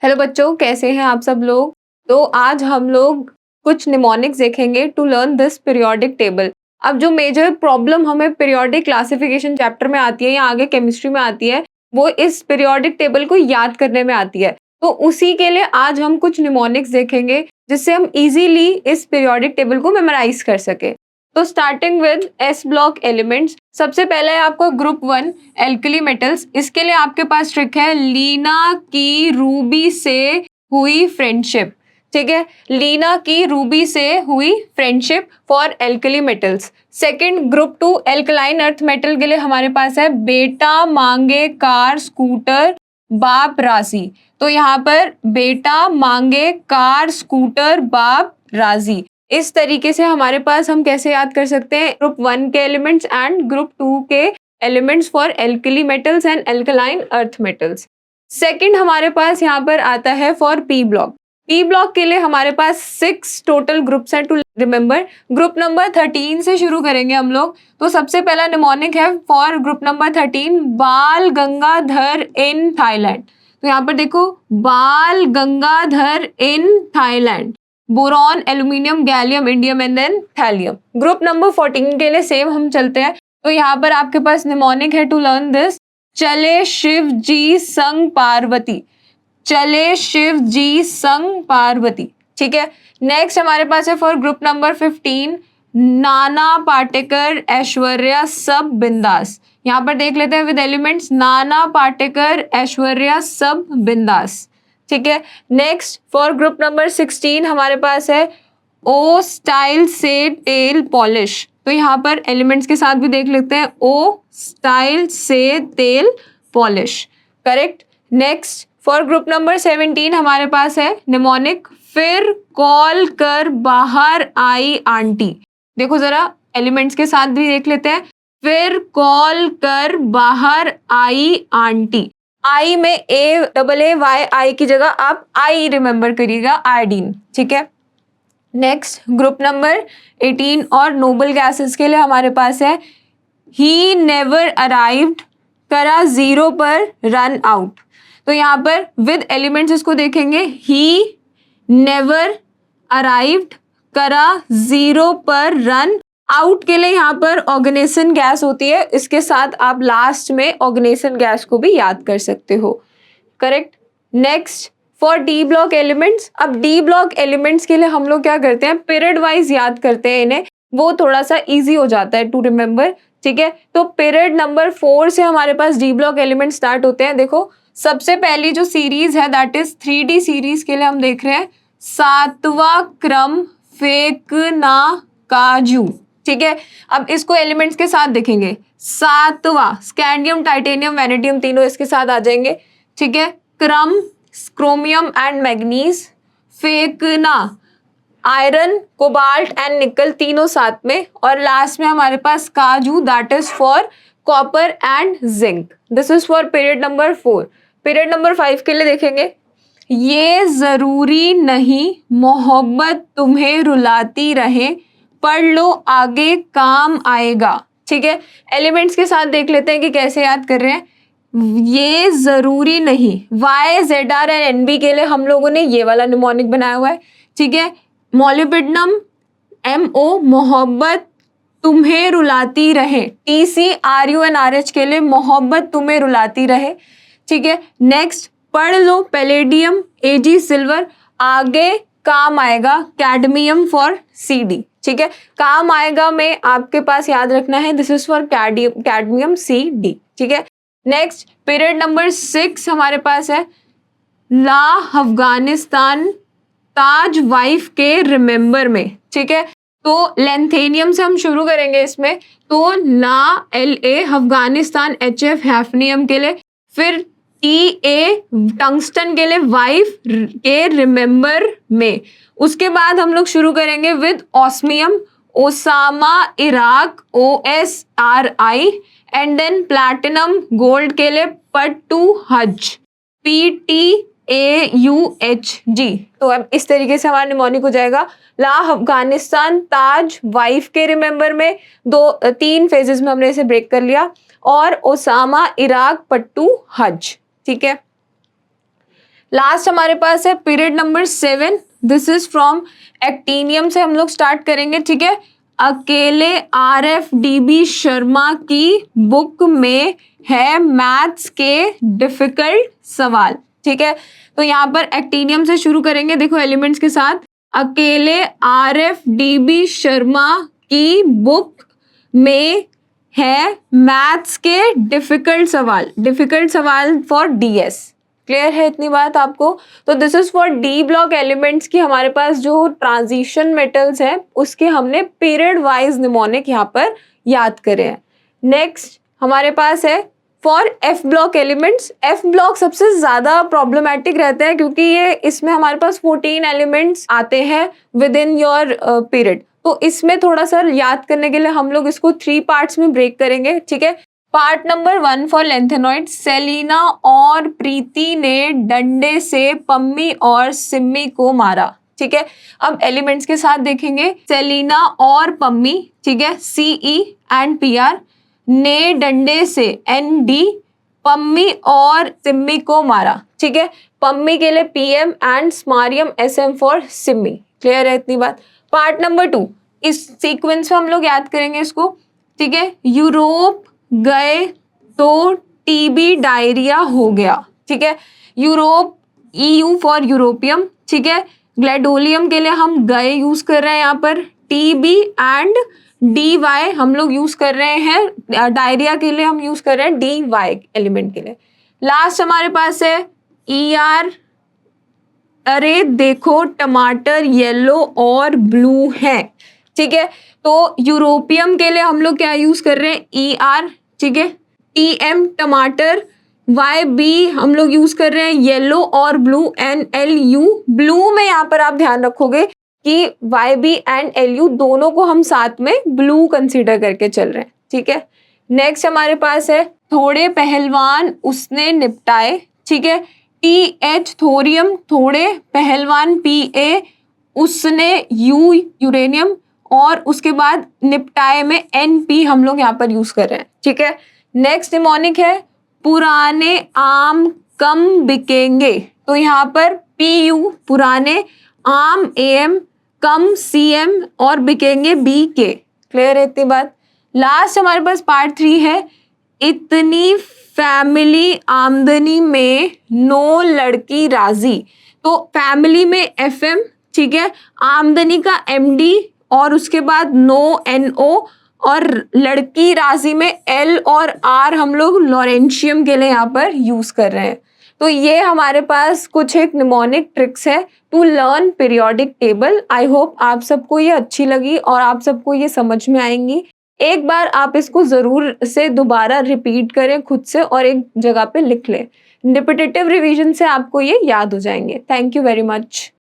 Hello बच्चों, कैसे हैं आप सब लोग। तो आज हम लोग कुछ निमोनिक्स देखेंगे to learn this periodic table. अब जो मेजर प्रॉब्लम हमें पीरियोडिक क्लासिफिकेशन चैप्टर में आती है या आगे केमिस्ट्री में आती है, वो इस पीरियोडिक टेबल को याद करने में आती है। तो उसी के लिए आज हम कुछ निमोनिक्स देखेंगे जिससे हम इजीली इस पीरियोडिक टेबल को मेमोराइज कर सके। तो starting with S block elements, सबसे पहले है आपको ग्रुप 1 एल्कली मेटल्स। इसके लिए आपके पास ट्रिक है लीना की रूबी से हुई फ्रेंडशिप। ठीक है, लीना की रूबी से हुई friendship for alkali metals. Second group 2 alkaline earth metal के लिए हमारे पास है बेटा मांगे कार स्कूटर बाप राजी। तो यहाँ पर बेटा मांगे कार स्कूटर बाप राजी। इस तरीके से हमारे पास हम कैसे याद कर सकते हैं ग्रुप 1 के एलिमेंट्स एंड ग्रुप 2 के elements for alkali metals and alkaline earth metals. Second हमारे पास यहाँ पर आता है for P block. P block के लिए हमारे पास 6 टोटल ग्रुप्स हैं टू रिमेंबर। ग्रुप नंबर 13 से शुरू करेंगे हम लोग। तो सबसे पहला निमोनिक है फॉर ग्रुप नंबर 13 बाल गंगाधर इन थाईलैंड। तो यहाँ पर देखो Bal Gangadhar in Thailand, boron aluminium gallium indium and then thallium. Group number 14 के लिए सेम हम चलते हैं। तो यहाँ पर आपके पास निमोनिक है टू लर्न दिस चले शिव जी संग पार्वती। चले शिव जी संग पार्वती। ठीक है, नेक्स्ट हमारे पास है for group number 15 Nana Patekar Aishwarya सब बिंदास। यहाँ पर देख लेते हैं विद एलिमेंट्स नाना पाटेकर ऐश्वर्या सब बिंदास। ठीक है, नेक्स्ट फॉर ग्रुप नंबर 16 हमारे पास है ओ स्टाइल से टेल पॉलिश। तो यहाँ पर एलिमेंट्स के साथ भी देख लेते हैं ओ स्टाइल से तेल polish. Correct. Next for group number 17 हमारे पास है निमोनिक फिर कॉल कर बाहर आई आंटी। देखो जरा एलिमेंट्स के साथ भी देख लेते हैं फिर कॉल कर बाहर आई आंटी। आई में AAAY की जगह आप आई रिमेंबर करिएगा, आयोडीन। ठीक है, नेक्स्ट ग्रुप नंबर 18 और नोबल गैसेस के लिए हमारे पास है ही नेवर अराइव्ड करा जीरो पर रन आउट। तो यहाँ पर विद एलिमेंट्स इसको देखेंगे ही नेवर अराइव्ड करा जीरो पर रन आउट के लिए यहाँ पर ऑर्गेनेसन गैस होती है, इसके साथ आप लास्ट में ऑर्गेनेसन गैस को भी याद कर सकते हो। Correct. Next for D block elements. अब डी ब्लॉक एलिमेंट्स के लिए हम लोग क्या करते हैं पीरियड वाइज याद करते हैं इन्हें, वो थोड़ा सा इजी हो जाता है टू रिमेंबर। ठीक है, तो पीरियड नंबर 4 से हमारे पास डी ब्लॉक एलिमेंट स्टार्ट होते हैं। देखो सबसे पहली जो सीरीज है दैट इज 3D सीरीज के लिए हम देख रहे हैं 7वां क्रम फेंकना काजू। ठीक है, अब इसको एलिमेंट्स के साथ देखेंगे 7वां स्कैंडियम टाइटेनियम वैनेडियम तीनों इसके साथ आ जाएंगे। ठीक है, क्रम क्रोमियम एंड मैग्नीज, फेंकना आयरन कोबाल्ट एंड निकल तीनों साथ में, और लास्ट में हमारे पास काजू that is for copper and zinc. This is for period number 4। Period number 5 के लिए देखेंगे ये जरूरी नहीं मोहब्बत तुम्हें रुलाती रहे पढ़ लो आगे काम आएगा। ठीक है, एलिमेंट्स के साथ देख लेते हैं कि कैसे याद कर रहे हैं। ये जरूरी नहीं YZR एंड NB के लिए हम लोगों ने ये वाला निमोनिक बनाया हुआ है। ठीक है, मॉलिब्डेनम MO मोहब्बत तुम्हें रुलाती रहे, TCRU एंड RH के लिए मोहब्बत तुम्हें रुलाती रहे। ठीक है, नेक्स्ट पढ़ लो पैलेडियम AG सिल्वर आगे काम आएगा कैडमियम फॉर CD। ठीक है, काम आएगा में आपके पास याद रखना है this is for cadmium CD। ठीक है, नेक्स्ट पीरियड नंबर 6 हमारे पास है ला अफगानिस्तान ताज वाइफ के रिमेंबर में। ठीक है, तो लेंथेनियम से हम शुरू करेंगे इसमें, तो ला LA अफगानिस्तान HF हैफनियम के लिए, फिर TA टंगस्टन के लिए वाइफ के रिमेंबर में। उसके बाद हम लोग शुरू करेंगे with osmium Osama Iraq OSRI and then platinum gold के लिए पट्टू हज PTAUHG। तो अब इस तरीके से हमारा निमोनिक हो जाएगा ला अफगानिस्तान ताज वाइफ के रिमेंबर में, 3 फेजेस में हमने इसे ब्रेक कर लिया, और ओसामा इराक पट्टू हज। ठीक है, लास्ट हमारे पास है period number 7, this is from actinium से हम लोग स्टार्ट करेंगे, ठीक है। अकेले RFDB शर्मा की बुक में है मैथ्स के डिफिकल्ट सवाल, ठीक है। तो यहाँ पर एक्टिनियम से शुरू करेंगे, देखो एलिमेंट्स के साथ। अकेले RFDB शर्मा की बुक में है मैथ्स के डिफिकल्ट सवाल फॉर DS। क्लियर है इतनी बात आपको? तो this is for D block elements की हमारे पास जो ट्रांजिशन मेटल्स हैं उसके हमने पीरियड वाइज निमोनिक यहाँ पर याद करे हैं। नेक्स्ट हमारे पास है for F block elements. F block सबसे ज्यादा प्रॉब्लमेटिक रहता है क्योंकि ये इसमें हमारे पास 14 एलिमेंट्स आते हैं विद इन योर पीरियड। तो इसमें थोड़ा सा याद करने के लिए हम लोग इसको 3 पार्ट्स में ब्रेक करेंगे, ठीक है। Part number 1 for lanthanoid. Selina और प्रीति ने डंडे से पम्मी और सिम्मी को मारा, ठीक है। अब एलिमेंट्स के साथ देखेंगे। सेलिना और पम्मी, ठीक है, CE एंड PR, ने डंडे से ND पम्मी और सिम्मी को मारा, ठीक है। पम्मी के लिए PM and samarium SM for Simmi. Clear है इतनी बात? पार्ट नंबर 2, इस सीक्वेंस में हम लोग याद करेंगे इसको, ठीक है। यूरोप गए तो TB डायरिया हो गया, ठीक है। यूरोप EU फॉर यूरोपियम, ठीक है। ग्लैडोलियम के लिए हम गए यूज कर रहे हैं यहाँ पर, TB एंड DY हम लोग यूज कर रहे हैं। डायरिया के लिए हम यूज कर रहे हैं DY एलिमेंट के लिए। लास्ट हमारे पास है ER। अरे देखो टमाटर येलो और ब्लू है, ठीक है। तो यूरोपियम के लिए हम लोग क्या यूज कर रहे हैं? ER, ठीक है। TM टमाटर, YB हम लोग यूज कर रहे हैं येलो और ब्लू, NLU। ब्लू में यहाँ पर आप ध्यान रखोगे कि YB एंड LU दोनों को हम साथ में ब्लू कंसीडर करके चल रहे हैं, ठीक है। नेक्स्ट हमारे पास है थोड़े पहलवान उसने निपटाए, ठीक है। TH थोरियम, थोड़े पहलवान PA, उसने यूरेनियम, और उसके बाद निपटाए में NP हम लोग यहाँ पर यूज कर रहे हैं, ठीक है। नेक्स्ट निमोनिक है पुराने आम कम बिकेंगे। तो यहाँ पर PU पुराने, आम AM, कम CM और बिकेंगे BK। क्लियर है इतनी बात? लास्ट हमारे पास पार्ट 3 है इतनी फैमिली आमदनी में नो लड़की राजी। तो फैमिली में FM, ठीक है, आमदनी का MD और उसके बाद नो NO, और लड़की राजी में L और R हम लोग लॉरेंशियम के लिए यहाँ पर यूज कर रहे हैं। तो ये हमारे पास कुछ एक निमोनिक ट्रिक्स है to learn periodic table. I hope आप सबको ये अच्छी लगी और आप सबको ये समझ में आएंगी। एक बार आप इसको जरूर से दोबारा रिपीट करें खुद से और एक जगह पे लिख लें। रिपीटेटिव रिवीजन से आपको ये याद हो जाएंगे। Thank you very much.